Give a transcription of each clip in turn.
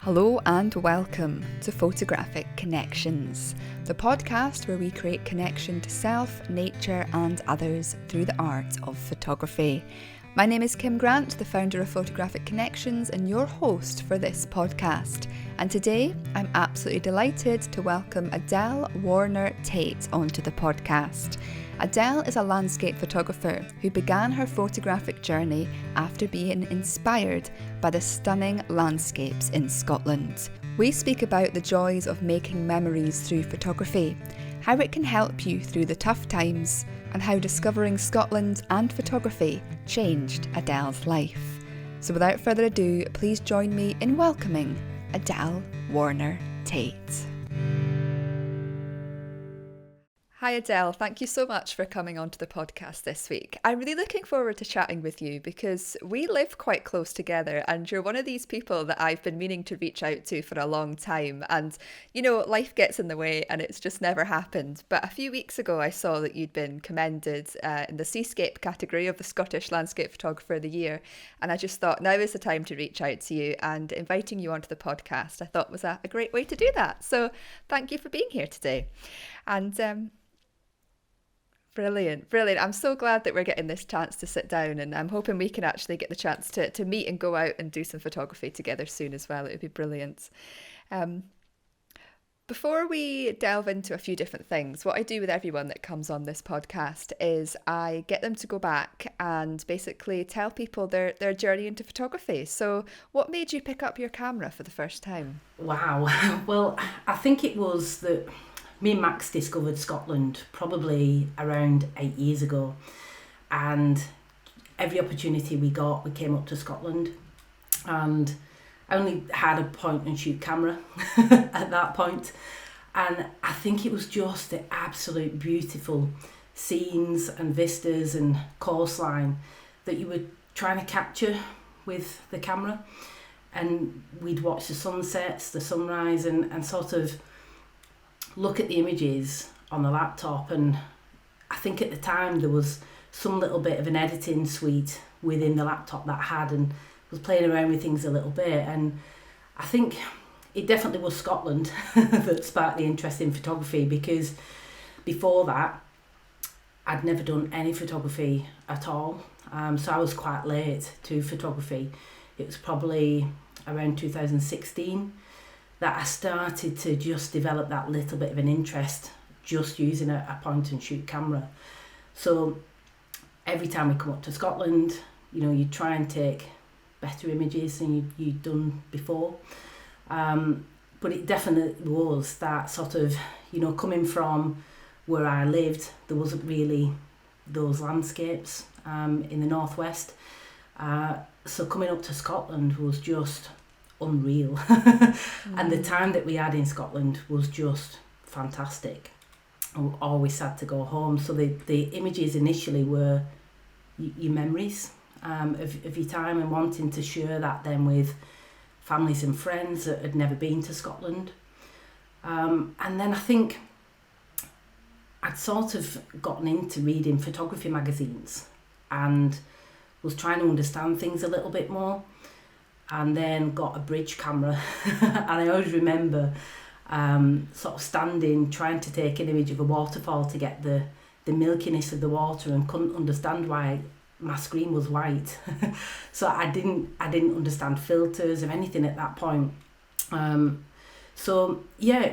Hello and welcome to Photographic Connections, the podcast where we create connection to self, nature and others through the art of photography. My name is Kim Grant, the founder of Photographic Connections and your host for this podcast. And today I'm absolutely delighted to welcome Adele Warner-Tate onto the podcast. Adele is a landscape photographer who began her photographic journey after being inspired by the stunning landscapes in Scotland. We speak about the joys of making memories through photography, how it can help you through the tough times, and how discovering Scotland and photography changed Adele's life. So without further ado, please join me in welcoming Adele Warner-Tate. Hi Adele, thank you so much for coming onto the podcast this week. I'm really looking forward to chatting with you because we live quite close together and you're one of these people that I've been meaning to reach out to for a long time. And, you know, life gets in the way and it's just never happened. But a few weeks ago, I saw that you'd been commended in the Seascape category of the Scottish Landscape Photographer of the Year. And I just thought now is the time to reach out to you, and inviting you onto the podcast I thought was a great way to do that. So thank you for being here today. And Brilliant. I'm so glad that we're getting this chance to sit down, and I'm hoping we can actually get the chance to meet and go out and do some photography together soon as well. It would be brilliant. Before we delve into a few different things, what I do with everyone that comes on this podcast is I get them to go back and basically tell people their journey into photography. So what made you pick up your camera for the first time? Wow. Well, I think it was that me and Max discovered Scotland probably around 8 years ago, and every opportunity we got, we came up to Scotland, and I only had a point and shoot camera at that point, and I think it was just the absolute beautiful scenes and vistas and coastline that you were trying to capture with the camera. And we'd watch the sunsets, the sunrise, and sort of look at the images on the laptop. And I think at the time there was some little bit of an editing suite within the laptop that I had, and was playing around with things a little bit. And I think it definitely was Scotland that sparked the interest in photography, because before that I'd never done any photography at all. So I was quite late to photography. It was probably around 2016 that I started to just develop that little bit of an interest just using a point and shoot camera. So every time we come up to Scotland, you know, you try and take better images than you'd done before. But it definitely was that sort of, you know, coming from where I lived, there wasn't really those landscapes in the northwest. So coming up to Scotland was just unreal. And the time that we had in Scotland was just fantastic. I always sad to go home. So the images initially were your memories of your time, and wanting to share that then with families and friends that had never been to Scotland. And then I think I'd sort of gotten into reading photography magazines and was trying to understand things a little bit more, and then got a bridge camera. And I always remember sort of standing trying to take an image of a waterfall to get the milkiness of the water, and couldn't understand why my screen was white. So I didn't understand filters or anything at that point. So yeah,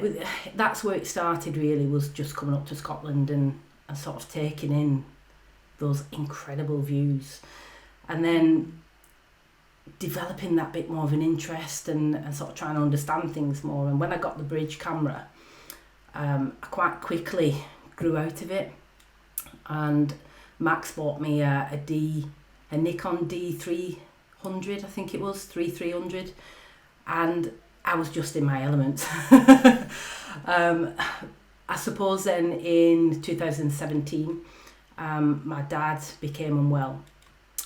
that's where it started really, was just coming up to Scotland and sort of taking in those incredible views, and then developing that bit more of an interest and sort of trying to understand things more. And when I got the bridge camera, I quite quickly grew out of it, and Max bought me a Nikon D300, I think it was 3300, and I was just in my element. I suppose then in 2017 my dad became unwell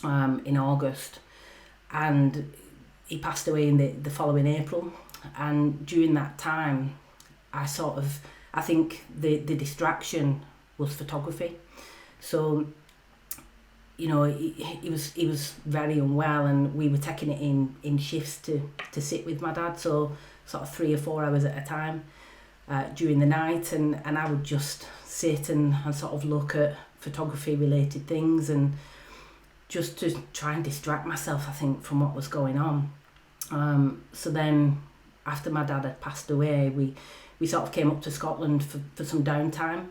in August, and he passed away in the following April. And during that time I think the distraction was photography. So he was very unwell, and we were taking it in shifts to sit with my dad, so sort of 3 or 4 hours at a time during the night, and I would just sit and sort of look at photography related things, and just to try and distract myself, I think, from what was going on. So then after my dad had passed away, we sort of came up to Scotland for some downtime,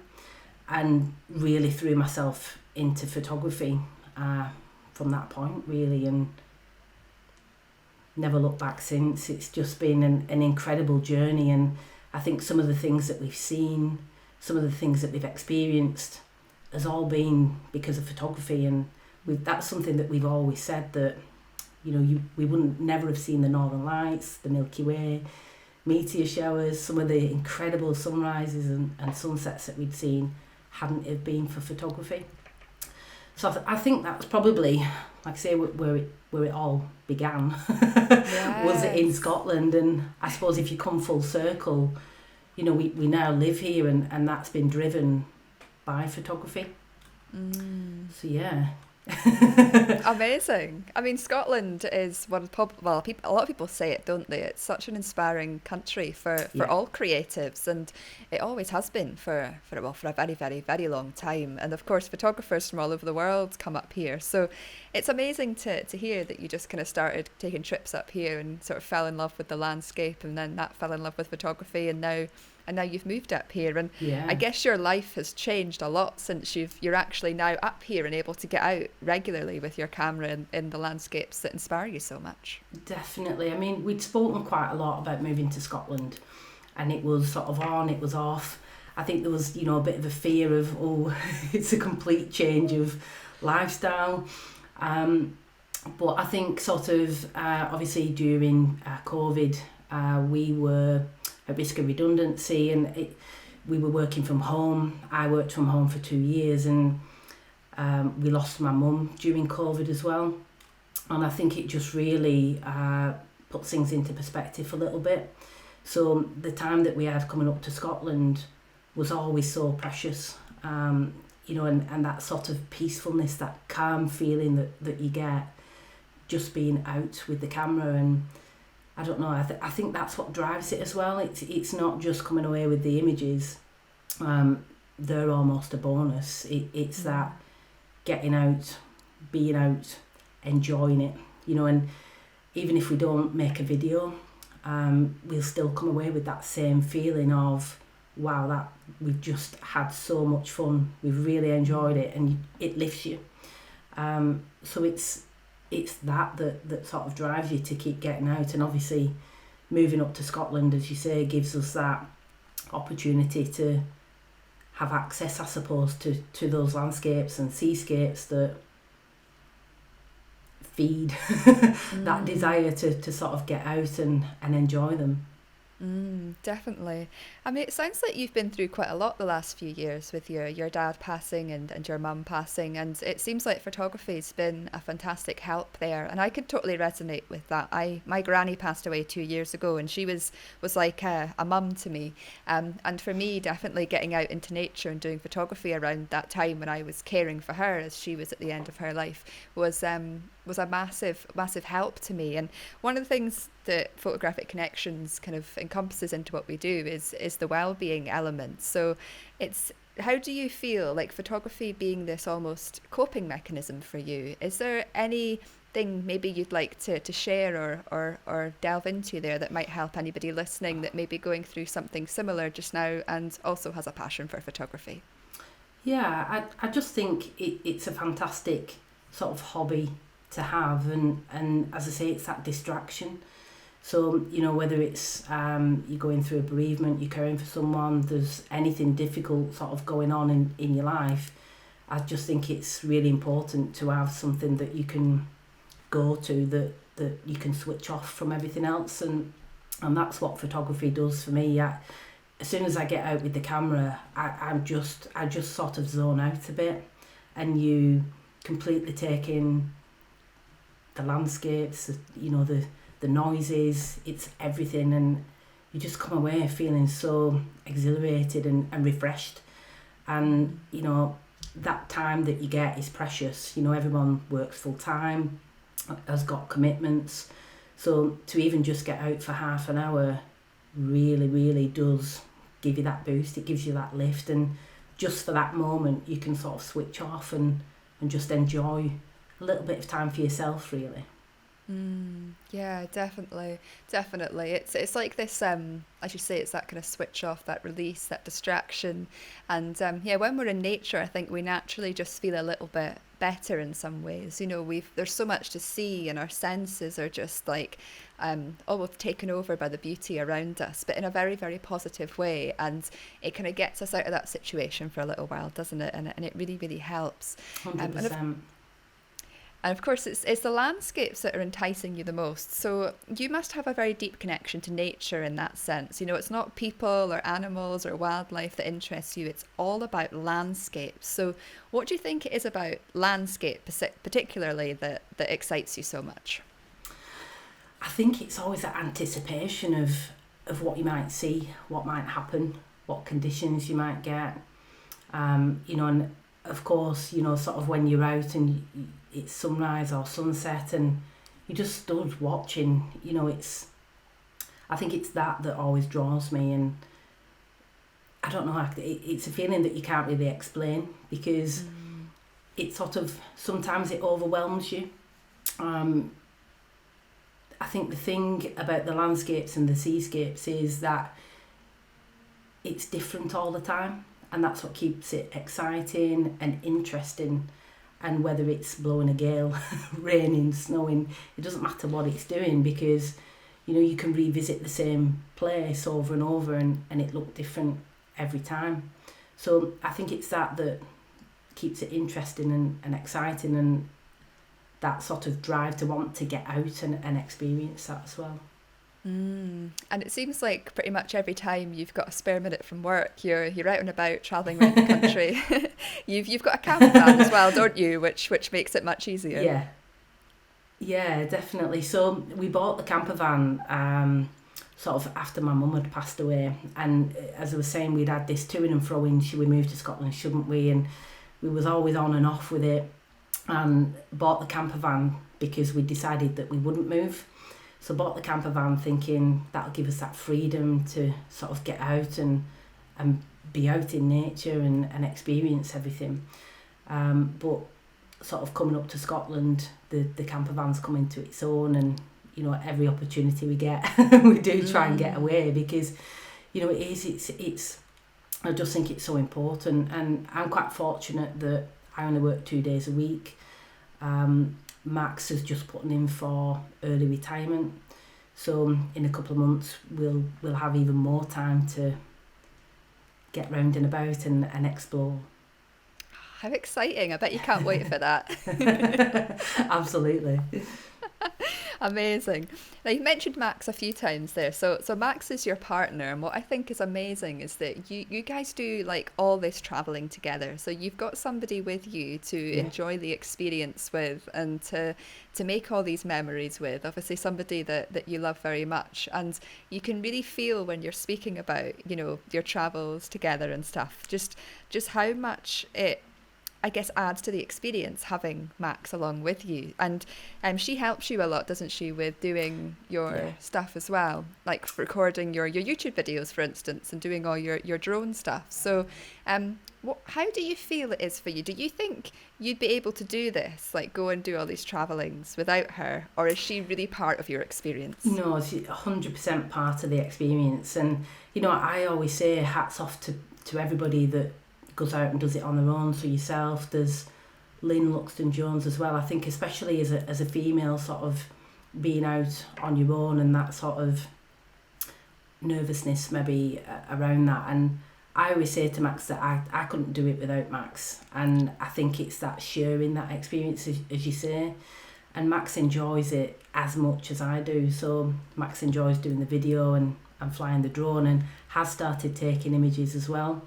and really threw myself into photography from that point, really, and never looked back since. It's just been an incredible journey, and I think some of the things that we've seen, some of the things that we've experienced has all been because of photography, and that's something that we've always said, that we wouldn't never have seen the Northern Lights, the Milky Way, meteor showers, some of the incredible sunrises and sunsets that we'd seen hadn't it been for photography. So I think that's probably, like I say, where it all began. Yes. Was it in Scotland? And I suppose if you come full circle, we now live here, and that's been driven by photography. So yeah. Amazing. I mean, Scotland is a lot of people say it, don't they? It's such an inspiring country for all creatives, and it always has been for a very, very, very long time. And of course, photographers from all over the world come up here. So it's amazing to hear that you just kind of started taking trips up here and sort of fell in love with the landscape, and then that fell in love with photography, and now you've moved up here, and I guess your life has changed a lot since you're actually now up here and able to get out regularly with your camera in the landscapes that inspire you so much. Definitely. I mean, we'd spoken quite a lot about moving to Scotland, and it was sort of on, it was off. I think there was, a bit of a fear of, it's a complete change of lifestyle. But I think sort of, obviously during COVID, we were at risk of redundancy, and we were working from home. I worked from home for 2 years, and we lost my mum during COVID as well. And I think it just really put things into perspective a little bit. So the time that we had coming up to Scotland was always so precious, and that sort of peacefulness, that calm feeling that you get just being out with the camera. And I don't know, I think that's what drives it as well. It's not just coming away with the images. They're almost a bonus. It's that getting out, being out, enjoying it, and even if we don't make a video, we'll still come away with that same feeling of, wow, that we've just had so much fun, we've really enjoyed it, and it lifts you. So it's that sort of drives you to keep getting out. And obviously moving up to Scotland, as you say, gives us that opportunity to have access, I suppose, to those landscapes and seascapes that feed that desire to sort of get out and enjoy them. Definitely. I mean, it sounds like you've been through quite a lot the last few years with your dad passing and your mum passing, and it seems like photography's been a fantastic help there, and I could totally resonate with that. My granny passed away 2 years ago, and she was like a mum to me, and for me, definitely getting out into nature and doing photography around that time when I was caring for her as she was at the end of her life was a massive help to me. And one of the things that Photographic Connections kind of encompasses into what we do is the well-being element. So how do you feel like photography being this almost coping mechanism for you? Is there anything maybe you'd like to share or delve into there that might help anybody listening that may be going through something similar just now and also has a passion for photography? Yeah, I just think it's a fantastic sort of hobby to have, and as I say, it's that distraction. So whether it's you're going through a bereavement, you're caring for someone, there's anything difficult sort of going on in your life, I just think it's really important to have something that you can go to, that you can switch off from everything else, and that's what photography does for me. As soon as I get out with the camera, I just sort of zone out a bit, and you completely take in the landscapes, the noises, it's everything, and you just come away feeling so exhilarated and refreshed. And that time that you get is precious. You know, everyone works full time, has got commitments. So to even just get out for half an hour really, really does give you that boost. It gives you that lift, and just for that moment you can sort of switch off and just enjoy a little bit of time for yourself, really. Yeah, definitely. It's like this, as you say, it's that kind of switch off, that release, that distraction. And yeah, when we're in nature, I think we naturally just feel a little bit better in some ways. You know, there's so much to see, and our senses are just like almost taken over by the beauty around us, but in a very, very positive way. And it kind of gets us out of that situation for a little while, doesn't it? And it really, really helps. 100%. And of course, it's the landscapes that are enticing you the most. So you must have a very deep connection to nature in that sense. You know, it's not people or animals or wildlife that interests you. It's all about landscapes. So what do you think it is about landscape particularly that excites you so much? I think it's always that anticipation of what you might see, what might happen, what conditions you might get. You know, and of course, you know, sort of when you're out and it's sunrise or sunset and you just stood watching, you know, I think it's that always draws me. And I don't know, it's a feeling that you can't really explain, because it sort of, sometimes it overwhelms you. I think the thing about the landscapes and the seascapes is that it's different all the time, and that's what keeps it exciting and interesting. And whether it's blowing a gale, raining, snowing, it doesn't matter what it's doing, because, you know, you can revisit the same place over and over and it look different every time. So I think it's that keeps it interesting and exciting, and that sort of drive to want to get out and experience that as well. And it seems like pretty much every time you've got a spare minute from work, you're out and about travelling around the country. You've got a camper van as well, don't you? Which makes it much easier. Yeah, definitely. So we bought the camper van sort of after my mum had passed away, and as I was saying, we'd had this to and fro in, should we move to Scotland, shouldn't we? And we was always on and off with it, and bought the camper van because we decided that we wouldn't move. So bought the camper van thinking that'll give us that freedom to sort of get out and be out in nature and experience everything. But sort of coming up to Scotland, the camper van's come into its own, and, you know, every opportunity we get, we do try and get away, because, you know, it's I just think it's so important. And I'm quite fortunate that I only work 2 days a week. Max has just put in for early retirement, so in a couple of months we'll have even more time to get round and about and explore. How exciting. I bet you can't wait for that. Absolutely. Amazing. Now, you mentioned Max a few times there. So Max is your partner, and what I think is amazing is that you guys do like all this traveling together. So you've got somebody with you to enjoy the experience with, and to make all these memories with. Obviously somebody that you love very much, and you can really feel when you're speaking about, you know, your travels together and stuff, just how much it, I guess, adds to the experience having Max along with you. And she helps you a lot, doesn't she, with doing your stuff as well, like recording your YouTube videos, for instance, and doing all your drone stuff. So how do you feel it is for you? Do you think you'd be able to do this, like go and do all these travellings without her, or is she really part of your experience? No, she's 100% part of the experience. And, you know, I always say hats off to everybody that goes out and does it on their own. So yourself, there's Lynn Luxton-Jones as well. I think especially as a female, sort of being out on your own and that sort of nervousness maybe around that. And I always say to Max that I couldn't do it without Max, and I think it's that sharing that experience, as you say, and Max enjoys it as much as I do. So Max enjoys doing the video and flying the drone, and has started taking images as well.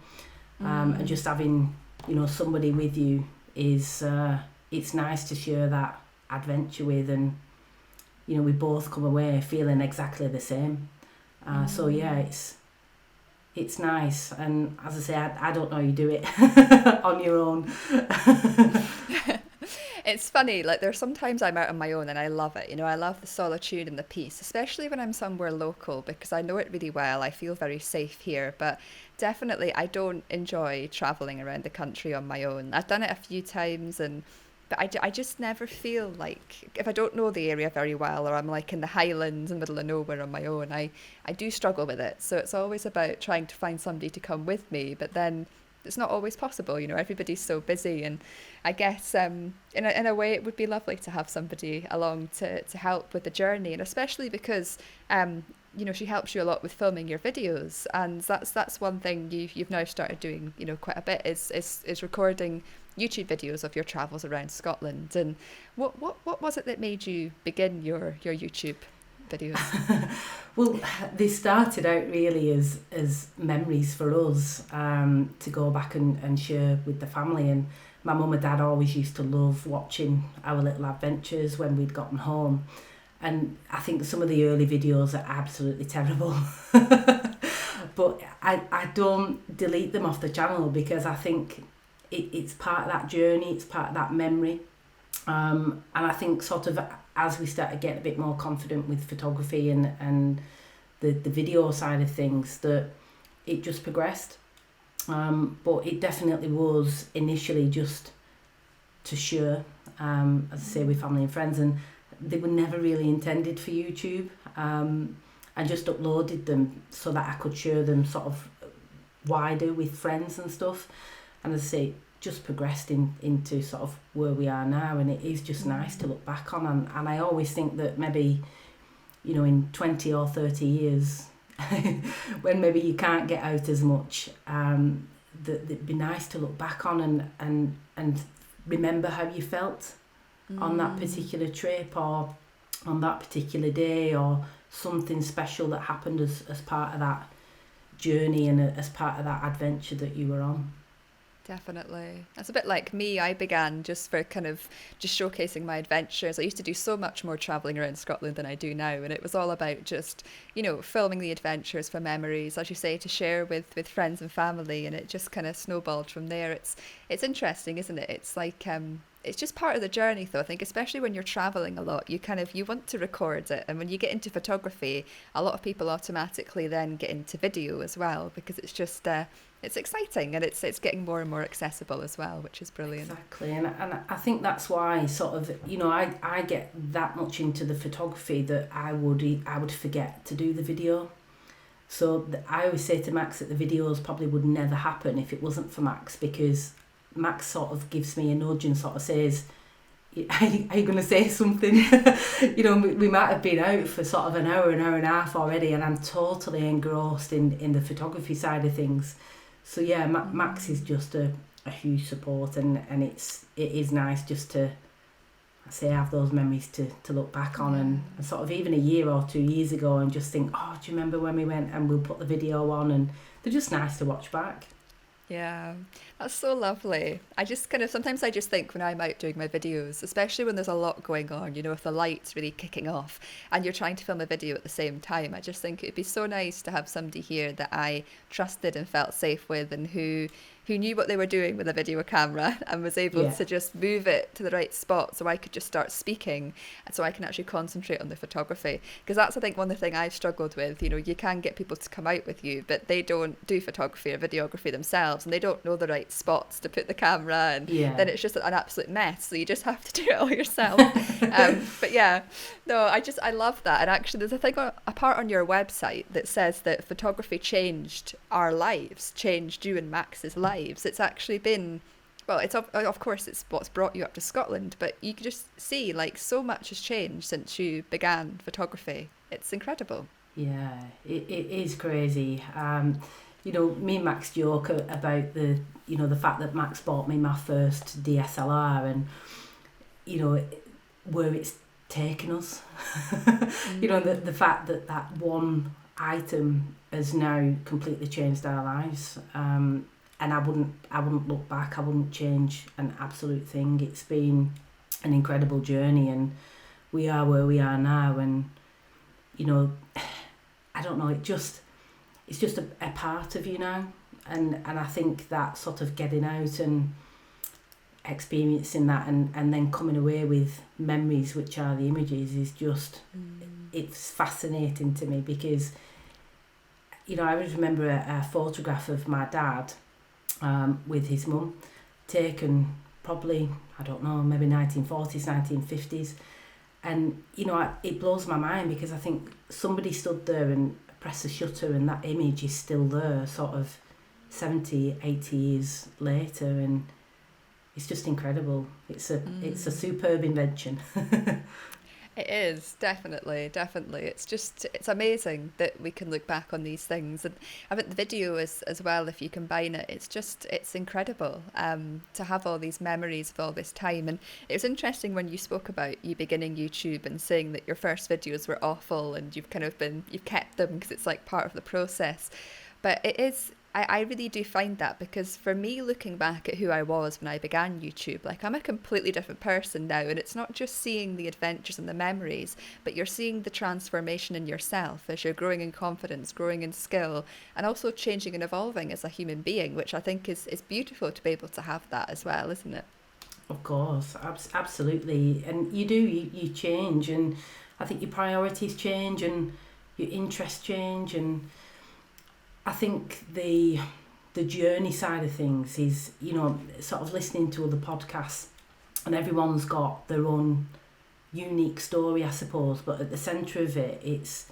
And just having, you know, somebody with you is it's nice to share that adventure with, and, you know, we both come away feeling exactly the same. So yeah, it's nice. And as I say, I don't know you do it on your own. It's funny, like there's sometimes I'm out on my own and I love it. I love the solitude and the peace, especially when I'm somewhere local because I know it really well. I feel very safe here, but definitely I don't enjoy traveling around the country on my own. I've done it a few times but I just never feel like, if I don't know the area very well or I'm like in the Highlands in the middle of nowhere on my own, I do struggle with it. So it's always about trying to find somebody to come with me, but then it's not always possible. Everybody's so busy, and I guess in a way it would be lovely to have somebody along to help with the journey, and especially because she helps you a lot with filming your videos, and that's one thing you've now started doing quite a bit is recording YouTube videos of your travels around Scotland. And what was it that made you begin your YouTube videos? Well, they started out really as memories for us, to go back and share with the family. And my mum and dad always used to love watching our little adventures when we'd gotten home. And I think some of the early videos are absolutely terrible. But I don't delete them off the channel because I think it's part of that journey, it's part of that memory. And I think sort of as we started getting a bit more confident with photography and the video side of things, that it just progressed. But it definitely was initially just to share, as I say, with family and friends, and they were never really intended for YouTube. I just uploaded them so that I could share them sort of wider with friends and stuff. And as I say, just progressed into sort of where we are now, and it is just nice to look back on. And I always think that maybe, in 20 or 30 years, when maybe you can't get out as much, that it'd be nice to look back on and remember how you felt on that particular trip or on that particular day, or something special that happened as part of that journey and as part of that adventure that you were on. Definitely. That's a bit like me. I began just for kind of just showcasing my adventures. I used to do so much more travelling around Scotland than I do now, and it was all about just, filming the adventures for memories, as you say, to share with friends and family, and it just kind of snowballed from there. It's interesting, isn't it? It's like it's just part of the journey, though. I think especially when you're traveling a lot, you want to record it, and when you get into photography, a lot of people automatically then get into video as well, because it's just it's exciting, and it's getting more and more accessible as well, which is brilliant. Exactly, and I think that's why sort of I get that much into the photography that I would forget to do the video. So I always say to Max that the videos probably would never happen if it wasn't for Max, because Max sort of gives me a nudge and sort of says, are you going to say something? We might have been out for sort of an hour and a half already, and I'm totally engrossed in the photography side of things. So yeah, Max is just a huge support, and it is nice just to, I say, have those memories to look back on, and sort of even a year or 2 years ago, and just think, oh, do you remember when we went, and we'll put the video on, and they're just nice to watch back. Yeah, that's so lovely. I just sometimes I just think when I'm out doing my videos, especially when there's a lot going on, if the light's really kicking off and you're trying to film a video at the same time, I just think it'd be so nice to have somebody here that I trusted and felt safe with, and who knew what they were doing with a video camera and was able to just move it to the right spot so I could just start speaking, and so I can actually concentrate on the photography. Because that's, I think, one of the things I've struggled with. You can get people to come out with you, but they don't do photography or videography themselves, and they don't know the right spots to put the camera, and then it's just an absolute mess, so you just have to do it all yourself. But yeah, no, I love that. And actually there's a part on your website that says that photography changed our lives, changed you and Max's lives. It's actually been, well, it's of course it's what's brought you up to Scotland, but you can just see like so much has changed since you began photography. It's incredible. Yeah, it is crazy. Me and Max joke about the fact that Max bought me my first DSLR, and where it's taken us. The fact that one item has now completely changed our lives. And I wouldn't look back. I wouldn't change an absolute thing. It's been an incredible journey, and we are where we are now. And I don't know. it's just a part of you now. And I think that sort of getting out and experiencing that and then coming away with memories, which are the images, is just, it's fascinating to me, because, you know, I always remember a photograph of my dad with his mum, taken probably, I don't know, maybe 1940s, 1950s. And, you know, it blows my mind, because I think somebody stood there and pressed a shutter, and that image is still there sort of 70, 80 years later, and it's just incredible. It's a superb invention. It is, definitely. It's amazing that we can look back on these things. And I think the video as well, if you combine it, it's incredible to have all these memories of all this time. And it was interesting when you spoke about you beginning YouTube and saying that your first videos were awful, and you've kept them because it's like part of the process. But it is, I really do find that, because for me, looking back at who I was when I began YouTube, like, I'm a completely different person now, and it's not just seeing the adventures and the memories, but you're seeing the transformation in yourself as you're growing in confidence, growing in skill, and also changing and evolving as a human being, which I think is beautiful to be able to have that as well, isn't it? Of course, absolutely. And you change, and I think your priorities change and your interests change, and I think the journey side of things is, you know, sort of listening to other podcasts, and everyone's got their own unique story, I suppose, but at the centre of it, it's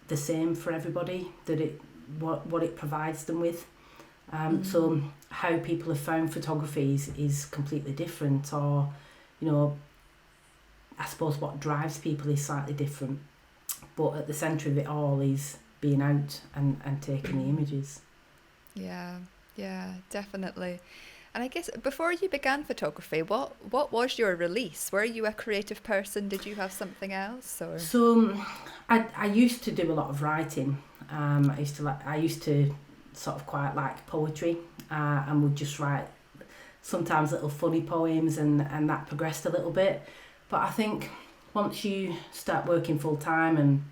the same for everybody, that what it provides them with. So how people have found photography is completely different, or, you know, I suppose what drives people is slightly different, but at the centre of it all is being out and taking the images. Yeah, definitely. And I guess before you began photography, what was your release? Were you a creative person? Did you have something else? Or So I used to do a lot of writing. I used to sort of quite like poetry, and would just write sometimes little funny poems, and that progressed a little bit. But I think once you start working full time, and,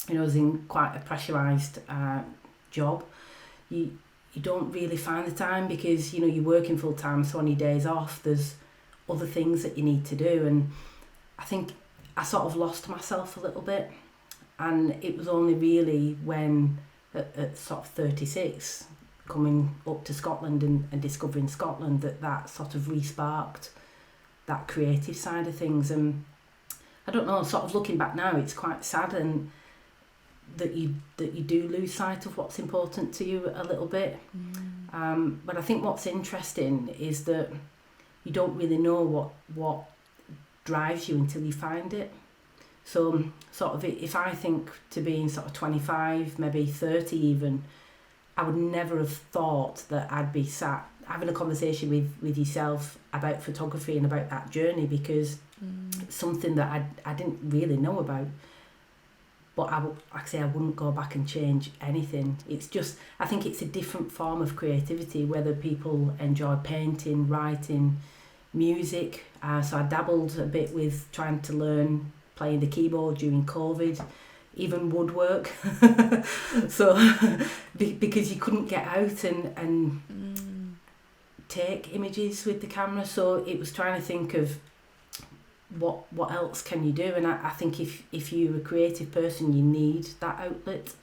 you know, I was in quite a pressurised job, you don't really find the time, because, you know, you're working full time, so on your days off there's other things that you need to do, and I think I sort of lost myself a little bit. And it was only really when at sort of 36, coming up to Scotland and discovering Scotland, that sort of re-sparked that creative side of things. And I don't know, sort of looking back now, it's quite sad, and that you do lose sight of what's important to you a little bit. But I think what's interesting is that you don't really know what drives you until you find it. So sort of, if I think to being sort of 25, maybe 30 even, I would never have thought that I'd be sat having a conversation with yourself about photography and about that journey, because it's something that I didn't really know about. But I wouldn't go back and change anything. It's just, I think it's a different form of creativity, whether people enjoy painting, writing, music. So I dabbled a bit with trying to learn playing the keyboard during COVID, even woodwork. So because you couldn't get out and take images with the camera, so it was trying to think of what else can you do. And I think if you're a creative person, you need that outlet.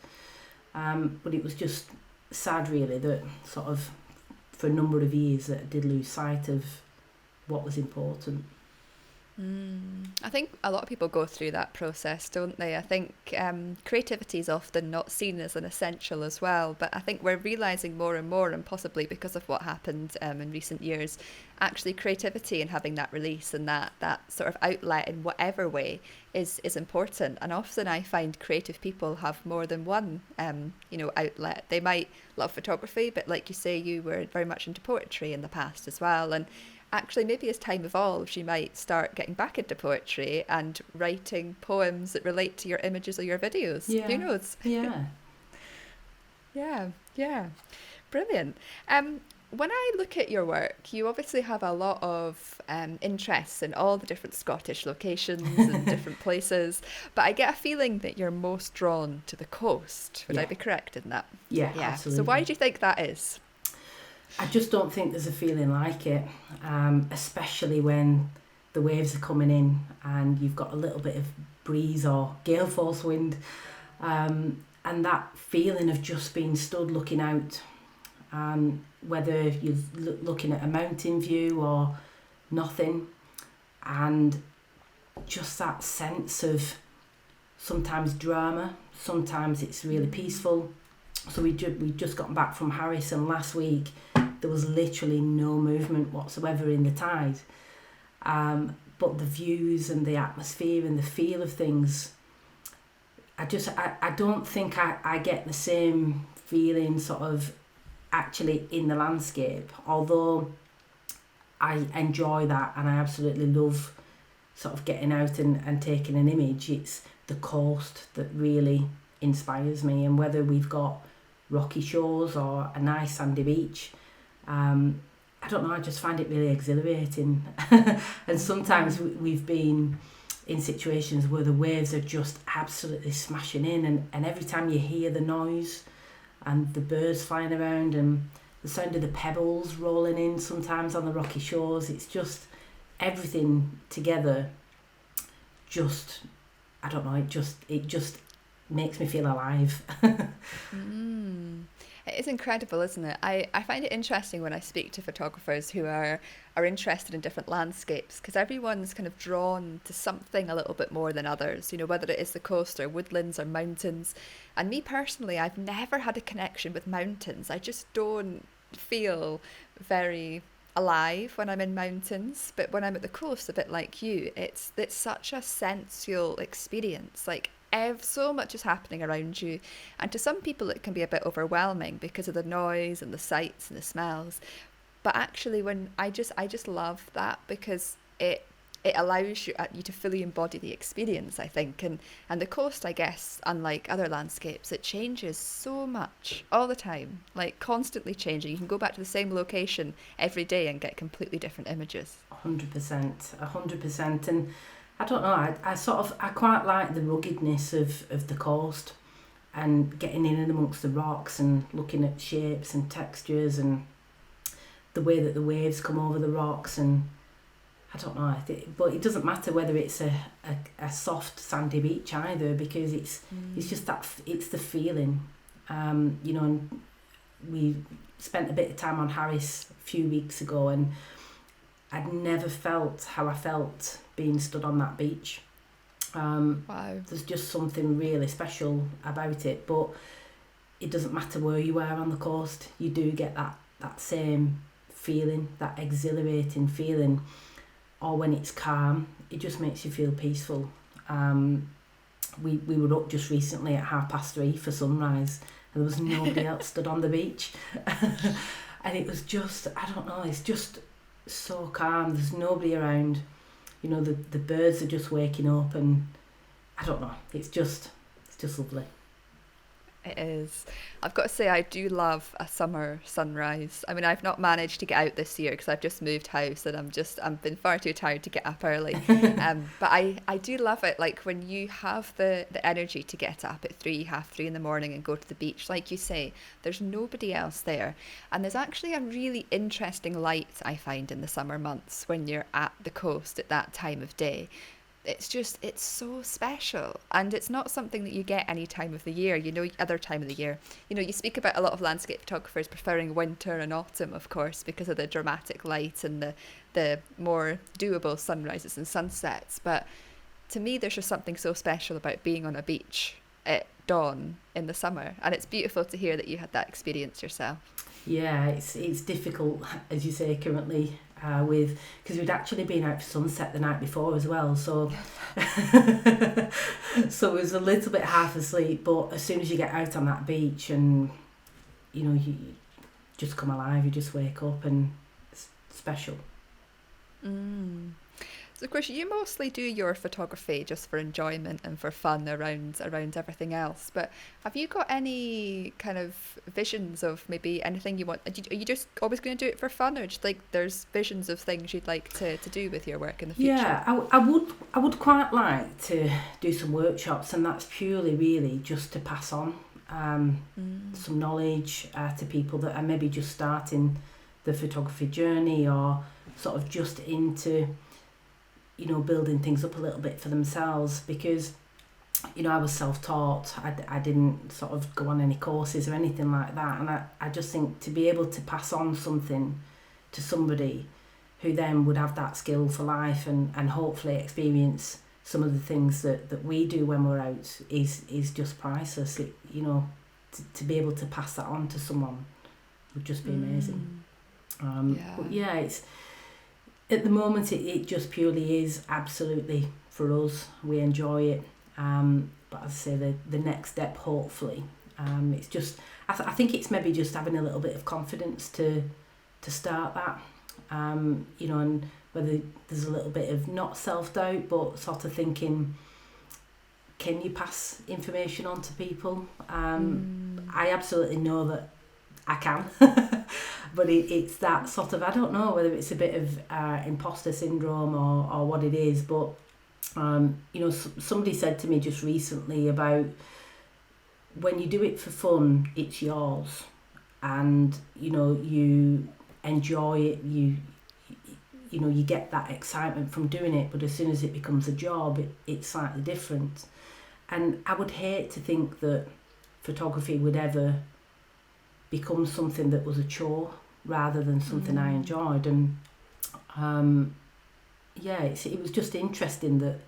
But it was just sad, really, that sort of for a number of years that I did lose sight of what was important. I think a lot of people go through that process, don't they? I think creativity is often not seen as an essential as well, but I think we're realising more and more, and possibly because of what happened in recent years, actually creativity and having that release and that sort of outlet in whatever way is important. And often I find creative people have more than one outlet. They might love photography, but like you say, you were very much into poetry in the past as well, and actually maybe as time evolves you might start getting back into poetry and writing poems that relate to your images or your videos. Who knows? Yeah. Yeah, brilliant. when I look at your work, you obviously have a lot of interests in all the different Scottish locations and different places, but I get a feeling that you're most drawn to the coast. Would I be correct in that? Yeah, absolutely. So why do you think that is? I just don't think there's a feeling like it, especially when the waves are coming in and you've got a little bit of breeze or gale force wind, and that feeling of just being stood looking out, whether you're looking at a mountain view or nothing, and just that sense of sometimes drama, sometimes it's really peaceful. So we just gotten back from Harris, and last week there was literally no movement whatsoever in the tide, but the views and the atmosphere and the feel of things, I don't think I get the same feeling sort of actually in the landscape, although I enjoy that and I absolutely love sort of getting out and taking an image. It's the coast that really inspires me, and whether we've got rocky shores or a nice sandy beach, I don't know, I just find it really exhilarating. And sometimes we've been in situations where the waves are just absolutely smashing in, and every time you hear the noise and the birds flying around and the sound of the pebbles rolling in sometimes on the rocky shores, it's just everything together. Just, I don't know, it just makes me feel alive. It is incredible, isn't it? I find it interesting when I speak to photographers who are interested in different landscapes, because everyone's kind of drawn to something a little bit more than others, you know, whether it is the coast or woodlands or mountains. And me personally, I've never had a connection with mountains. I just don't feel very alive when I'm in mountains, but when I'm at the coast, a bit like you, it's such a sensual experience. Like, so much is happening around you, and to some people it can be a bit overwhelming because of the noise and the sights and the smells, but actually when I just love that, because it allows you to fully embody the experience, I think. And the coast, I guess, unlike other landscapes, it changes so much all the time, like constantly changing. You can go back to the same location every day and get completely different images. 100%. And I don't know, I quite like the ruggedness of the coast and getting in and amongst the rocks and looking at shapes and textures and the way that the waves come over the rocks. And I don't know, but it doesn't matter whether it's a soft sandy beach either, because it's just that, it's the feeling, you know. And we spent a bit of time on Harris a few weeks ago, and I'd never felt how I felt being stood on that beach. Wow. There's just something really special about it, but it doesn't matter where you are on the coast, you do get that same feeling, that exhilarating feeling, or when it's calm, it just makes you feel peaceful. We were up just recently at 3:30 for sunrise, and there was nobody else stood on the beach. And it was just, I don't know, it's just so calm, there's nobody around, you know, the birds are just waking up, and I don't know, it's just lovely. It is. I've got to say, I do love a summer sunrise. I mean, I've not managed to get out this year because I've just moved house and I've been far too tired to get up early. But I do love it. Like when you have the energy to get up at 3:30 in the morning and go to the beach, like you say, there's nobody else there. And there's actually a really interesting light I find in the summer months when you're at the coast at that time of day. It's so special, and it's not something that you get any time of the year, you know, other time of the year. You know, you speak about a lot of landscape photographers preferring winter and autumn, of course, because of the dramatic light and the more doable sunrises and sunsets. But to me, there's just something so special about being on a beach at dawn in the summer, and it's beautiful to hear that you had that experience yourself. Yeah, it's difficult, as you say, currently because we'd actually been out for sunset the night before as well, so so it was a little bit half asleep. But as soon as you get out on that beach, and you know, you just come alive, you just wake up, and it's special. So of course you mostly do your photography just for enjoyment and for fun around everything else. But have you got any kind of visions of maybe anything you want? Are you just always going to do it for fun, or just like there's visions of things you'd like to do with your work in the future? Yeah, I would quite like to do some workshops, and that's purely really just to pass on some knowledge to people that are maybe just starting the photography journey, or sort of just into, you know, building things up a little bit for themselves, because, you know, I was self-taught. I didn't sort of go on any courses or anything like that, and I just think to be able to pass on something to somebody who then would have that skill for life, and hopefully experience some of the things that we do when we're out is just priceless. It, you know, to be able to pass that on to someone would just be amazing. But yeah, it's at the moment it just purely is absolutely for us. We enjoy it, but as I say, the next step, hopefully, it's just I think it's maybe just having a little bit of confidence to start that, you know, and whether there's a little bit of not self-doubt, but sort of thinking, can you pass information on to people? I absolutely know that I can, but it's that sort of, I don't know whether it's a bit of imposter syndrome or what it is, but you know, somebody said to me just recently about when you do it for fun, it's yours, and you know, you enjoy it, you know, you get that excitement from doing it, but as soon as it becomes a job, it's slightly different. And I would hate to think that photography would ever become something that was a chore rather than something I enjoyed. And yeah, it was just interesting that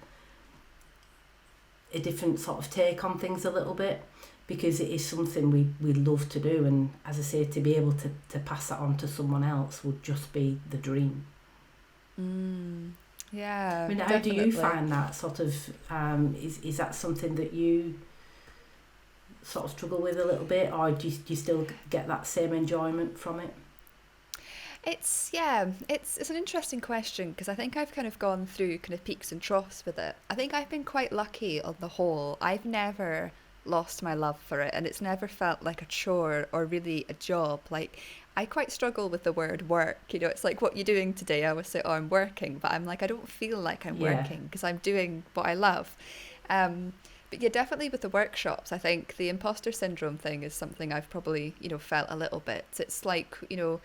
a different sort of take on things a little bit, because it is something we love to do, and as I say, to be able to pass that on to someone else would just be the dream. Yeah, I mean, how definitely. do you find that sort of, is that something that you sort of struggle with a little bit, or do you still get that same enjoyment from it? It's an interesting question, because I think I've kind of gone through kind of peaks and troughs with it. I think I've been quite lucky on the whole. I've never lost my love for it, and it's never felt like a chore or really a job. Like, I quite struggle with the word work. You know, it's like, what you doing today? I always say, oh, I'm working, but I'm like, I don't feel like I'm working because I'm doing what I love. But yeah, definitely with the workshops, I think the imposter syndrome thing is something I've probably, you know, felt a little bit. It's like, you know,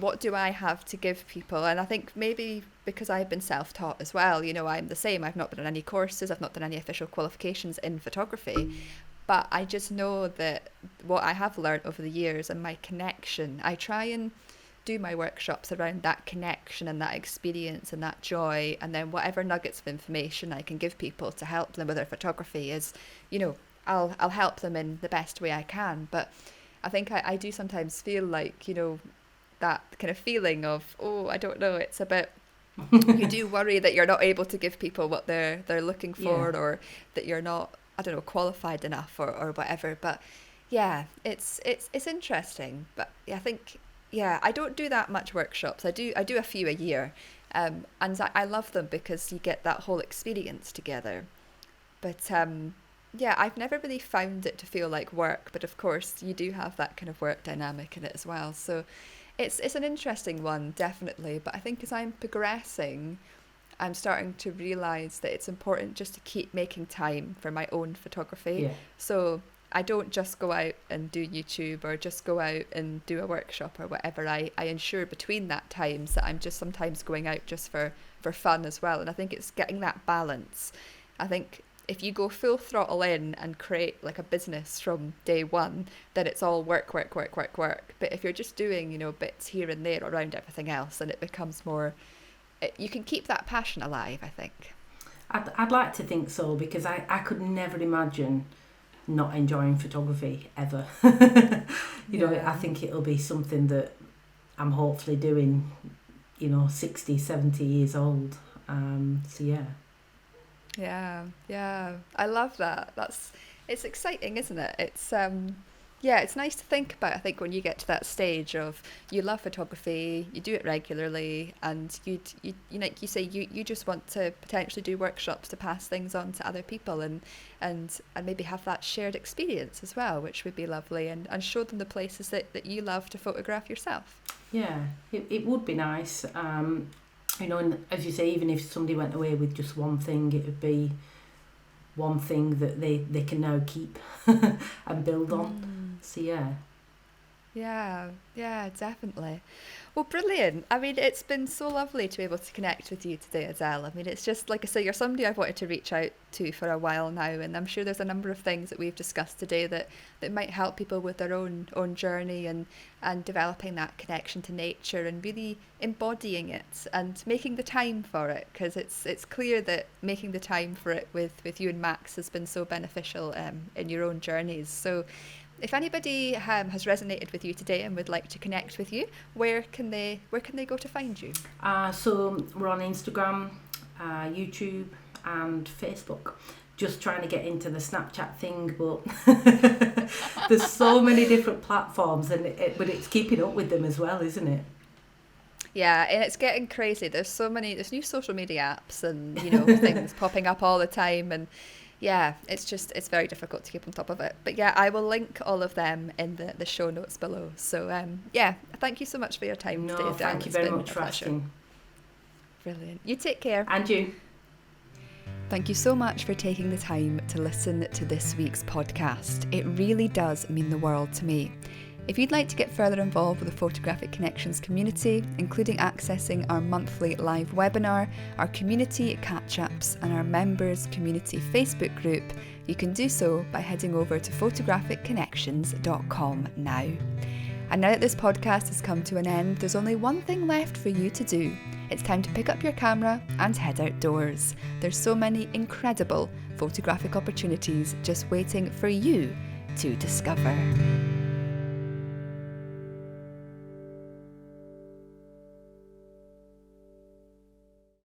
what do I have to give people? And I think maybe because I've been self-taught as well, you know, I'm the same. I've not been on any courses, I've not done any official qualifications in photography, but I just know that what I have learned over the years and my connection, I try and do my workshops around that connection and that experience and that joy, and then whatever nuggets of information I can give people to help them with their photography is, you know, I'll help them in the best way I can. But I think I do sometimes feel like, you know, that kind of feeling of, oh, I don't know, it's a bit, you do worry that you're not able to give people what they're looking for, or that you're not, I don't know, qualified enough or whatever. But yeah, it's interesting. But I think, yeah, I don't do that much workshops. I do a few a year, and I love them because you get that whole experience together. But yeah, I've never really found it to feel like work. But of course, you do have that kind of work dynamic in it as well. So it's an interesting one, definitely. But I think as I'm progressing, I'm starting to realise that it's important just to keep making time for my own photography. Yeah. So I don't just go out and do YouTube or just go out and do a workshop or whatever. I ensure between that times that I'm just sometimes going out just for fun as well. And I think it's getting that balance. I think if you go full throttle in and create like a business from day one, then it's all work. But if you're just doing, you know, bits here and there around everything else, then it becomes more, you can keep that passion alive, I think. I'd like to think so, because I could never imagine not enjoying photography ever. You know, I think it'll be something that I'm hopefully doing, you know, 60, 70 years old. So yeah. Yeah. Yeah, I love that. It's exciting, isn't it? It's Yeah, it's nice to think about. I think when you get to that stage of you love photography, you do it regularly, and like you say, you just want to potentially do workshops to pass things on to other people, and maybe have that shared experience as well, which would be lovely, and show them the places that you love to photograph yourself. Yeah, it would be nice. And as you say, even if somebody went away with just one thing, it would be one thing that they can now keep and build on. So Yeah, definitely. Well, brilliant. I mean, it's been so lovely to be able to connect with you today, Adele. I mean, it's just, like I say, you're somebody I've wanted to reach out to for a while now, and I'm sure there's a number of things that we've discussed today that might help people with their own journey and developing that connection to nature and really embodying it and making the time for it, because it's clear that making the time for it with you and Max has been so beneficial in your own journeys. So if anybody has resonated with you today and would like to connect with you, where can they go to find you? So we're on Instagram, YouTube and Facebook. Just trying to get into the Snapchat thing, but there's so many different platforms, but it's keeping up with them as well, isn't it? Yeah, and it's getting crazy. There's new social media apps and things popping up all the time, and yeah, it's very difficult to keep on top of it. But yeah, I will link all of them in the show notes below. So thank you so much for your time today, Adele. Thank you very much for asking. Brilliant. You take care. And you. Thank you so much for taking the time to listen to this week's podcast. It really does mean the world to me. If you'd like to get further involved with the Photographic Connections community, including accessing our monthly live webinar, our community catch-ups and our members community Facebook group, you can do so by heading over to photographicconnections.com now. And now that this podcast has come to an end, there's only one thing left for you to do. It's time to pick up your camera and head outdoors. There's so many incredible photographic opportunities just waiting for you to discover.